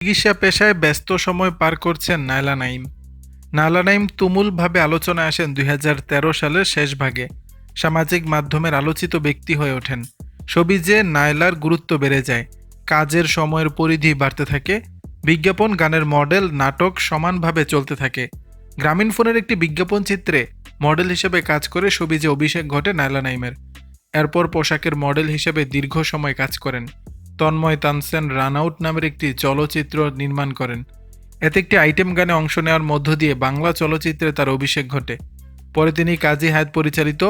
চিকিৎসা পেশায় ব্যস্ত সময় পার করছেন নায়লা নাইম। নায়লা নাইম তুমুলভাবে আলোচনায় আসেন ২০১৩ সালের শেষ ভাগে। সামাজিক মাধ্যমের আলোচিত ব্যক্তি হয়ে ওঠেন। শোবিজে নায়লার গুরুত্ব বেড়ে যায়। কাজের সময়ের পরিধি বাড়তে থাকে। বিজ্ঞাপন, গানের মডেল, নাটক সমানভাবে চলতে থাকে। গ্রামীণফোনের একটি বিজ্ঞাপন চিত্রে মডেল হিসেবে কাজ করে শোবিজে অভিষেক ঘটে নায়লা নাইমের। এরপর পোশাকের মডেল হিসেবে দীর্ঘ সময় কাজ করেন। তন্ময় তানসেন রানআউট নামের একটি চলচ্চিত্র নির্মাণ করেন। এতে একটি আইটেম গানে অংশ নেওয়ার মধ্য দিয়ে বাংলা চলচ্চিত্রে তার অভিষেক ঘটে। পরে তিনি কাজী হায়াৎ পরিচালিত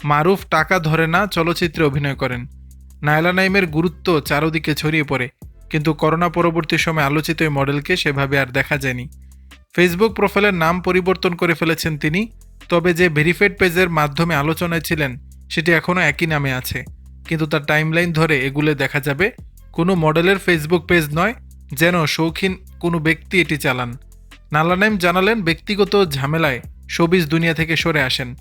মারুফ টাকা ধরে না চলচ্চিত্রে অভিনয় করেন। নায়লা নাইমের গুরুত্ব চারদিকে ছড়িয়ে পড়ে, কিন্তু করোনা পরবর্তী সময়ে আলোচিত এই মডেলকে সেভাবে আর দেখা যায়নি। ফেসবুক প্রোফাইলের নাম পরিবর্তন করে ফেলেছেন তিনি, তবে যে ভেরিফাইড পেজের মাধ্যমে আলোচনায় ছিলেন সেটি এখনও একই নামে আছে। কিন্তু তার টাইমলাইন ধরে এগুলো দেখা যাবে কোনো মডেলের ফেসবুক পেজ নয়, যেন শৌখিন কোনো ব্যক্তি এটি চালান। নায়লা নাইম জানালেন, ব্যক্তিগত ঝামেলায় শোবিজ দুনিয়া থেকে সরে আসেন।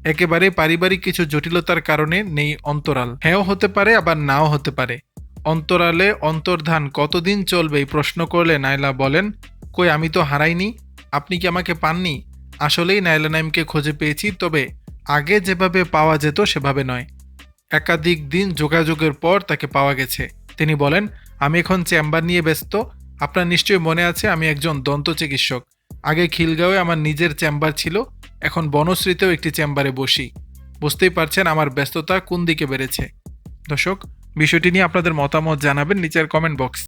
একেবারে পারিবারিক কিছু জটিলতার কারণে নেই অন্তরাল। হ্যাঁও হতে পারে, আবার নাও হতে পারে। অন্তরালে অন্তর্ধান কতদিন চলবে এই প্রশ্ন করলে নায়লা বলেন, কই আমি তো হারাইনি, আপনি কি আমাকে পাননি? আসলেই নায়লা নাইমকে খুঁজে পেয়েছি, তবে আগে যেভাবে পাওয়া যেত সেভাবে নয়। একাধিক দিন যোগাযোগের পর তাকে পাওয়া গেছে। তিনি বলেন, আমি এখন চেম্বার নিয়ে ব্যস্ত। আপনার নিশ্চয়ই মনে আছে আমি একজন দন্ত চিকিৎসক। আগে খিলগাঁওয়ে আমার নিজের চেম্বার ছিল, এখন বনশ্রীতেও একটি চেম্বারে বসি। বুঝতেই পারছেন আমার ব্যস্ততা কোন দিকে বেড়েছে। দর্শক, বিষয়টি নিয়ে আপনাদের মতামত জানাবেন নিচের কমেন্ট বক্স।